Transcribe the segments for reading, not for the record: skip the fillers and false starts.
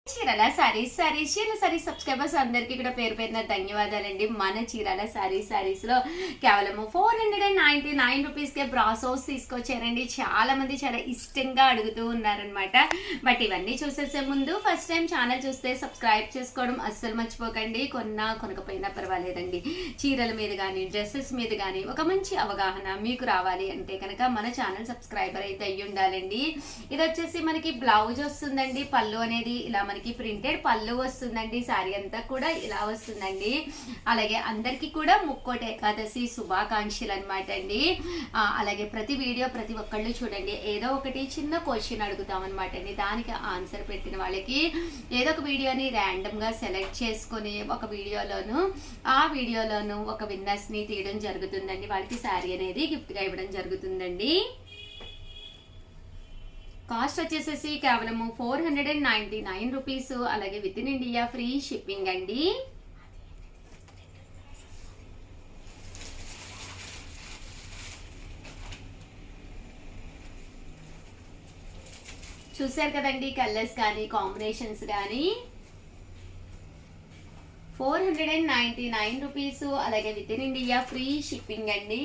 Chirala saris subscribers అందరికీ కూడా పేరు పేరున ధన్యవాదాలండి. మన చీరాల సారీస్ లో కేవలం 499 రూపీస్కే బ్రాసోస్ తీసుకొచ్చారండి. చాలా మంది చాలా ఇష్టంగా అడుగుతూ ఉన్నారనమాట. బట్ ఇవన్నీ చూసేసే ముందు ఫస్ట్ టైం ఛానల్ చూస్తే సబ్స్క్రైబ్ చేసుకోవడం అస్సలు మర్చిపోకండి. కొనకపోయినా పర్వాలేదండి. చీరల మీద కానీ డ్రెస్సెస్ మీద కానీ ఒక మంచి అవగాహన మీకు రావాలి అంటే కనుక మన ఛానల్ సబ్స్క్రైబర్ అయితే అయ్యి ఉండాలండి. ఇది వచ్చేసి మనకి బ్లౌజ్ వస్తుందండి. పళ్ళు అనేది ఇలా మనకి ప్రింటెడ్ పళ్ళు వస్తుందండి. సారీ అంతా కూడా ఇలా వస్తుందండి. అలాగే అందరికీ కూడా ముక్కోటి ఏకాదశి శుభాకాంక్షలు అనమాట అండి. అలాగే ప్రతి వీడియో ప్రతి ఒక్కళ్ళు చూడండి, ఏదో ఒకటి చిన్న క్వశ్చన్ అడుగుతాం అనమాట అండి. దానికి ఆన్సర్ పెట్టిన వాళ్ళకి ఏదో ఒక వీడియోని ర్యాండమ్ గా సెలెక్ట్ చేసుకొని ఆ వీడియోలోను ఒక విన్నర్స్ ని తీయడం జరుగుతుందండి. వాళ్ళకి శారీ అనేది గిఫ్ట్ గా ఇవ్వడం జరుగుతుందండి. కాస్ట్ వచ్చేసేసి కేవలం 499 రూపీస్. అలాగే with in India free shipping అండి. చూసారు కదండి కలర్స్ కానీ కాంబినేషన్స్ కానీ. 499 రూపీస్. అలాగే with in India free shipping అండి.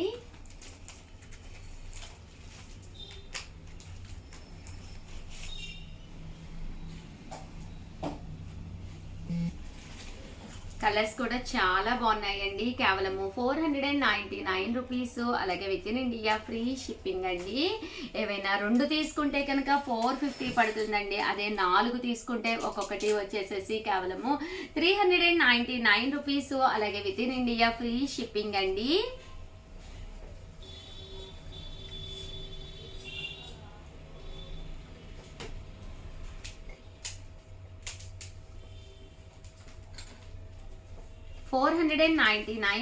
కలర్స్ కూడా చాలా బాగున్నాయండి. కేవలం 499 రూపీస్. అలాగే with in India free shipping అండి. ఏవైనా 2 తీసుకుంటే కనుక 450 పడుతుందండి. అదే 4 తీసుకుంటే ఒక్కొక్కటి వచ్చేసేసి కేవలము 399 రూపీస్. అలాగే with in India free shipping అండి.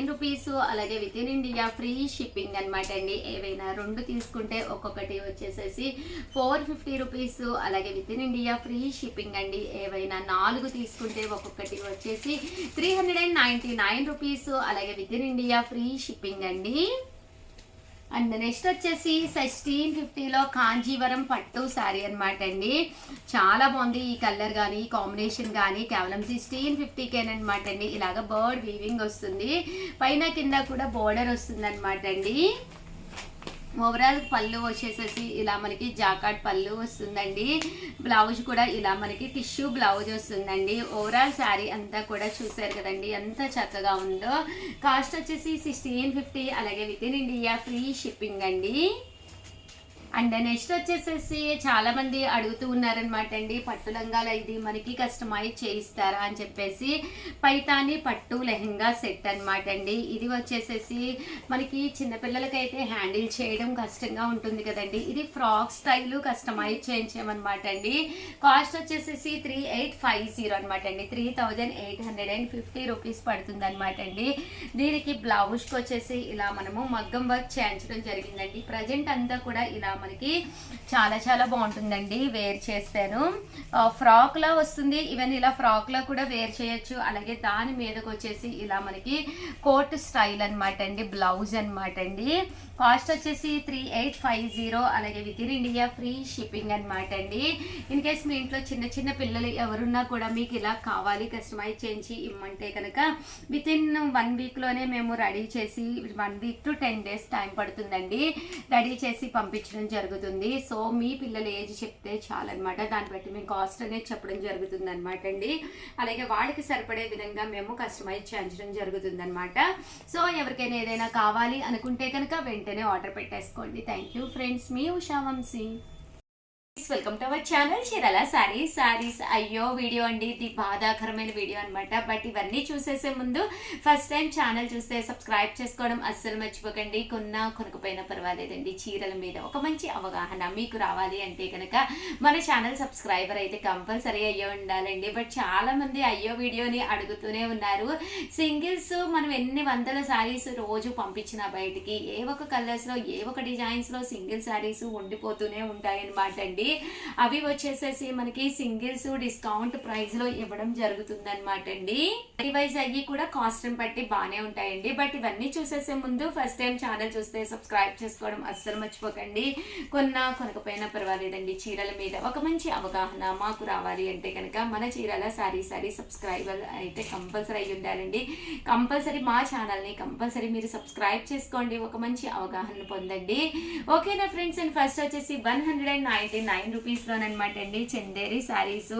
రూపీస్. అలాగే with in India free shipping అనమాట అండి. ఏవైనా 2 తీసుకుంటే ఒక్కొక్కటి వచ్చేసేసి 450 రూపీస్. అలాగే with in India free shipping అండి. ఏవైనా 4 తీసుకుంటే ఒక్కొక్కటి వచ్చేసి 399 రూపీస్. అలాగే with in India free shipping అండి. అండ్ నెక్స్ట్ వచ్చేసి 1650లో కాంజీవరం పట్టు శారీ అనమాట అండి. చాలా బాగుంది. ఈ కలర్ కానీ కాంబినేషన్ కానీ కేవలం 1650కేనమాట అండి. ఇలాగ బర్డ్ వీవింగ్ వస్తుంది. పైన కింద కూడా బోర్డర్ వస్తుంది అనమాట అండి. ఓవరాల్ పళ్ళు వచ్చేసేసి ఇలా మనకి జాకాట్ పళ్ళు వస్తుందండి. బ్లౌజ్ కూడా ఇలా మనకి టిష్యూ బ్లౌజ్ వస్తుందండి. ఓవరాల్ శారీ అంతా కూడా చూసారు కదండి ఎంత చక్కగా ఉందో. కాస్ట్ వచ్చేసి 1650. అలాగే with in India free shipping అండి. అండ్ నెక్స్ట్ వచ్చేసేసి చాలా మంది అడుగుతూ ఉన్నారనమాట అండి, పట్టు లంగాలు ఇది మనకి కస్టమైజ్ చేయిస్తారా అని చెప్పేసి. పైతాని పట్టు లెహంగా సెట్ అనమాట అండి. ఇది వచ్చేసేసి మనకి చిన్నపిల్లలకైతే హ్యాండిల్ చేయడం కష్టంగా ఉంటుంది కదండి. ఇది ఫ్రాక్ స్టైల్ కస్టమైజ్ చేయించామన్నమాట అండి. కాస్ట్ వచ్చేసేసి 3850 అనమాట అండి. 3850 రూపీస్ పడుతుంది అనమాట అండి. దీనికి బ్లౌజ్కి వచ్చేసి ఇలా మనము మగ్గం వర్క్ చేయించడం జరిగిందండి. ప్రజెంట్ అంతా కూడా ఇలా మనకి చాలా చాలా బాగుంటుందండి. వేర్ చేస్తాను ఫ్రాక్ లా వస్తుంది. ఈవెన్ ఇలా ఫ్రాక్ లా కూడా వేర్ చేయొచ్చు. అలాగే దాని మీదకి వచ్చేసి ఇలా మనకి కోట్ స్టైల్ అనమాట అండి. బ్లౌజ్ అనమాట అండి. కాస్ట్ వచ్చేసి 3850. అలాగే with in India free shipping అనమాట అండి. ఇన్ కేస్ మీ ఇంట్లో చిన్న చిన్న పిల్లలు ఎవరున్నా కూడా మీకు ఇలా కావాలి కస్టమైజ్ చేయించి ఇమ్మంటే కనుక విత్ ఇన్ 1 వీక్లోనే మేము రెడీ చేసి 1 వీక్ టు 10 డేస్ టైం పడుతుందండి. రెడీ చేసి పంపించడం జరుగుతుంది. సో మీ పిల్లల ఏజ్ చెప్తే చాలన్నమాట. దాన్ని బట్టి మేము కాస్ట్ అనేది చెప్పడం జరుగుతుంది అనమాట అండి. అలాగే వాళ్ళకి సరిపడే విధంగా మేము కస్టమైజ్ చేయించడం జరుగుతుంది అనమాట. సో ఎవరికైనా ఏదైనా కావాలి అనుకుంటే కనుక వెంటనే ఆర్డర్ పెట్టేసుకోండి. Thank you friends. మీ Usha Vamshi. Welcome to our channel Chirala sarees. అయ్యో వీడియో అండి, ఇది బాధాకరమైన వీడియో అనమాట. బట్ ఇవన్నీ చూసేసే ముందు ఫస్ట్ టైం ఛానల్ చూస్తే సబ్స్క్రైబ్ చేసుకోవడం అస్సలు మర్చిపోకండి. కొనకపోయినా పర్వాలేదండి. చీరల మీద ఒక మంచి అవగాహన మీకు రావాలి అంటే కనుక మన ఛానల్ సబ్స్క్రైబర్ అయితే కంపల్సరీ అయ్యో ఉండాలండి. బట్ చాలా మంది అయ్యో వీడియోని అడుగుతూనే ఉన్నారు. సింగిల్స్ మనం ఎన్ని వందల శారీస్ రోజు పంపించిన బయటికి ఏ ఒక కలర్స్లో ఏ ఒక డిజైన్స్లో సింగిల్ శారీస్ ఉండిపోతూనే ఉంటాయి అనమాట అండి. అవి వచ్చేసేసి మనకి సింగిల్స్ డిస్కౌంట్ ప్రైస్ లో ఇవ్వడం జరుగుతుంది అనమాట అండి. వైజ్ అయ్యి కూడా కాస్ట్ బట్టి బాగానే ఉంటాయండి. బట్ ఇవన్నీ చూసేసే ముందు ఫస్ట్ టైం ఛానల్ చూస్తే సబ్స్క్రైబ్ చేసుకోవడం అస్సలు మర్చిపోకండి. కొనకపోయినా పర్వాలేదండి, చీరల మీద ఒక మంచి అవగాహన మాకు రావాలి అంటే కనుక మన చీరల సారీ సబ్స్క్రైబర్ అయితే కంపల్సరీ అయ్యి ఉండాలండి. కంపల్సరీ మా ఛానల్ని కంపల్సరీ మీరు సబ్స్క్రైబ్ చేసుకోండి, ఒక మంచి అవగాహన పొందండి. ఓకేనా ఫ్రెండ్స్. అండ్ ఫస్ట్ వచ్చేసి 199 రూపీస్లోనమాట అండి చందేరి శారీస్.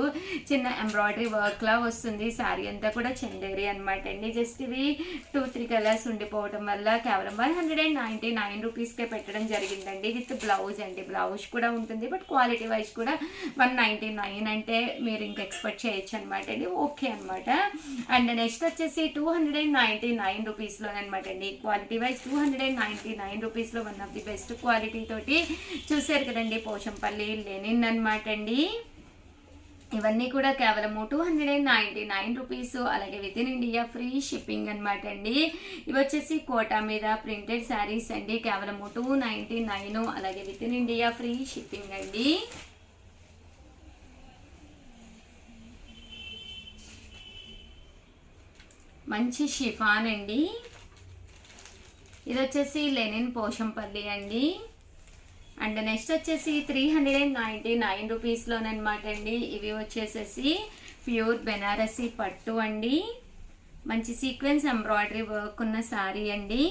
చిన్న ఎంబ్రాయిడరీ వర్క్ లా వస్తుంది శారీ అంతా కూడా చందేరి అనమాట అండి. జస్ట్ ఇవి 2-3 కలర్స్ ఉండిపోవడం వల్ల కేవలం 199 రూపీస్కే పెట్టడం జరిగిందండి. విత్ బ్లౌజ్ అండి, బ్లౌజ్ కూడా ఉంటుంది. బట్ క్వాలిటీ వైజ్ కూడా 199 అంటే మీరు ఇంకా ఎక్స్పెక్ట్ చేయొచ్చు అనమాట అండి. ఓకే అనమాట. అండ్ నెక్స్ట్ వచ్చేసి 299 రూపీస్లోనమాట అండి. క్వాలిటీ వైజ్ 299 రూపీస్లో one of the best quality తోటి చూసారు కదండి, పోచంపల్లి లెనిన్ అనమాట అండి. ఇవన్నీ కూడా కేవలము 299 రూపీస్. అలాగే with in India free shipping అనమాట అండి. ఇవి వచ్చేసి కోటా మీద ప్రింటెడ్ శారీస్ అండి, కేవలము 299. అలాగే with in India free shipping అండి. మంచి షిఫాన్ అండి. ఇది వచ్చేసి లెనిన్ పోచంపల్లి అండి. అండ్ నెక్స్ట్ వచ్చేసి 399 రూపీస్లోనమాట అండి. ఇవి వచ్చేసేసి ప్యూర్ బెనారసీ పట్టు అండి. మంచి సీక్వెన్స్ ఎంబ్రాయిడరీ వర్క్ ఉన్న శారీ అండి.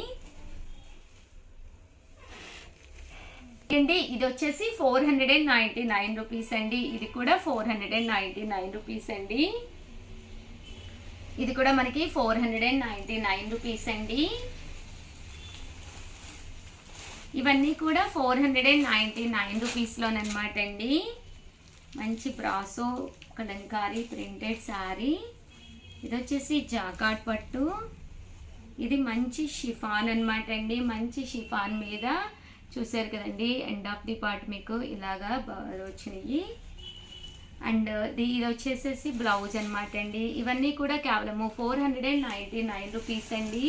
ఇది వచ్చేసి 499 రూపీస్ అండి. ఇది కూడా 499 రూపీస్ అండి. ఇది కూడా మనకి 499 రూపీస్ అండి. ఇవన్నీ కూడా 499 రూపీస్లోనమాట అండి. మంచి బ్రాసో కలంకారీ ప్రింటెడ్ శారీ. ఇది వచ్చేసి జాకాట్ పట్టు. ఇది మంచి షిఫాన్ అనమాట అండి. మంచి షిఫాన్ మీద చూసారు కదండి, ఎండ్ ఆఫ్ ది పార్ట్ మీకు ఇలాగా వచ్చినాయి. అండ్ ఇది వచ్చేసేసి బ్లౌజ్ అనమాట అండి. ఇవన్నీ కూడా కేవలము 499 రూపీస్ అండి.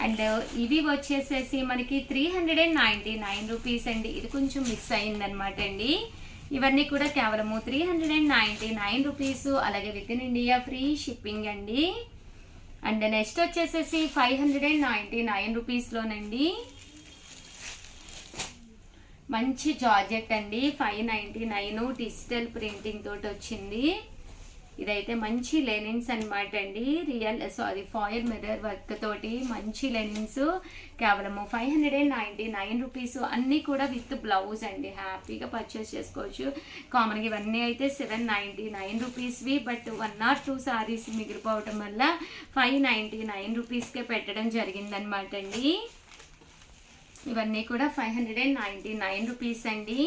అండ్ ఇవి వచ్చేసేసి మనకి 399 రూపీస్ అండి. ఇది కొంచెం మిస్ అయిందనమాట అండి. ఇవన్నీ కూడా కేవలము 399 రూపీస్. అలాగే with in India free shipping అండి. అండ్ నెక్స్ట్ వచ్చేసేసి 599 రూపీస్లోనండి. మంచి జార్జెట్ అండి, 599 డిజిటల్ ప్రింటింగ్ తోటి వచ్చింది. ఇదైతే మంచి లెనిన్స్ అనమాట అండి. ఫాయిల్ మిర్రర్ వర్క్ తోటి మంచి లెనిన్స్, కేవలము 599 రూపీస్. అన్నీ కూడా విత్ బ్లౌజ్ అండి. హ్యాపీగా పర్చేస్ చేసుకోవచ్చు. కామన్గా ఇవన్నీ అయితే 799 రూపీస్వి. బట్ 1 or 2 సారీస్ మిగిలిపోవటం వల్ల 599 రూపీస్కే పెట్టడం జరిగిందనమాట అండి. ఇవన్నీ కూడా 599 రూపీస్ అండి.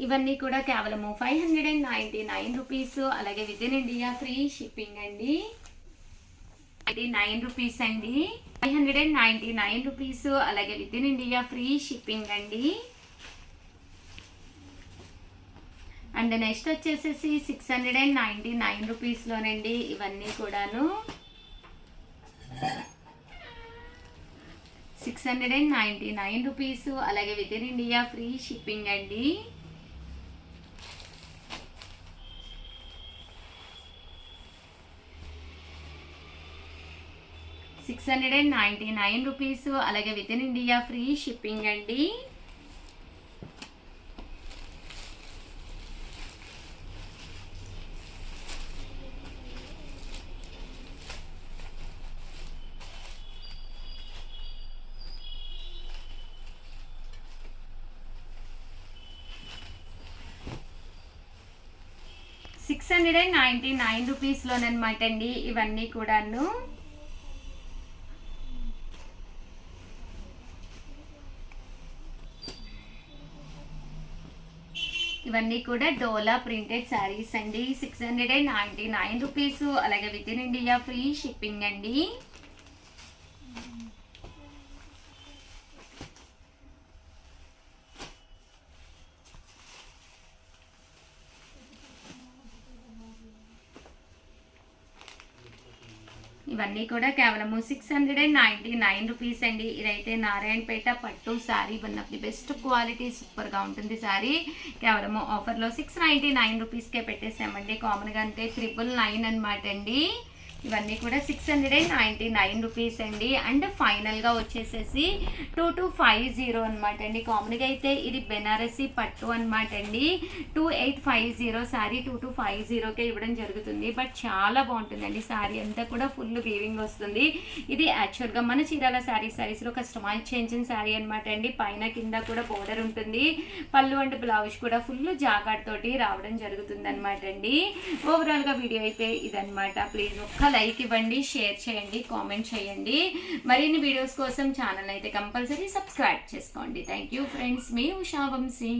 ఇవన్నీ కూడా కేవలము 599 రూపీస్. అలాగే with in India free shipping అండి. 9 రూపీస్ అండి. 599 రూపీస్. అలాగే with in India free shipping అండి. అండ్ నెక్స్ట్ వచ్చేసేసి 699 రూపీస్లోనండి. ఇవన్నీ కూడాను 699 రూపీస్. అలాగే with in India free shipping అండి. రూపీస్. అలాగే with in India free shipping అండి. $699 రూపీస్లోనమాట అండి. ఇవన్నీ కూడాను ఇవన్నీ కూడా డోలా ప్రింటెడ్ శారీస్ అండి. 699 రూపీస్. అలాగే with in India free shipping అండి. ఇవన్నీ కూడా కేవలము 699 రూపీస్ అండి. ఇదైతే నారాయణపేట పట్టు sari, one of the best quality, సూపర్గా ఉంటుంది శారీ. కేవలము ఆఫర్లో 699 రూపీస్కే పెట్టేసామండి. కామన్గా అంటే 999 అనమాట అండి. ఇవన్నీ కూడా 699 రూపీస్ అండి. అండ్ ఫైనల్గా వచ్చేసేసి 2250 అనమాట అండి. కామన్గా అయితే ఇది బెనారసీ పట్టు అనమాట అండి. 2850 శారీ 2250కే ఇవ్వడం జరుగుతుంది. బట్ చాలా బాగుంటుందండి శారీ అంతా కూడా ఫుల్ వీవింగ్ వస్తుంది. ఇది యాక్చువల్గా మన చీరాల శారీస్లో కస్టమైజ్ చేయించిన శారీ అనమాట అండి. పైన కింద కూడా బోర్డర్ ఉంటుంది. పళ్ళు అండ్ బ్లౌజ్ కూడా ఫుల్ జాగాడ్ తోటి రావడం జరుగుతుంది అనమాట అండి. ఓవరాల్గా వీడియో అయితే ఇదనమాట. ప్లీజ్ ఒక్క లైక్ ఇవ్వండి, షేర్ చేయండి, కామెంట్ చేయండి. మరిన్ని వీడియోస్ కోసం ఛానల్ అయితే కంపల్సరీ సబ్స్క్రైబ్ చేసుకోండి. థ్యాంక్ యూ ఫ్రెండ్స్, మీ ఉషా వంశీ.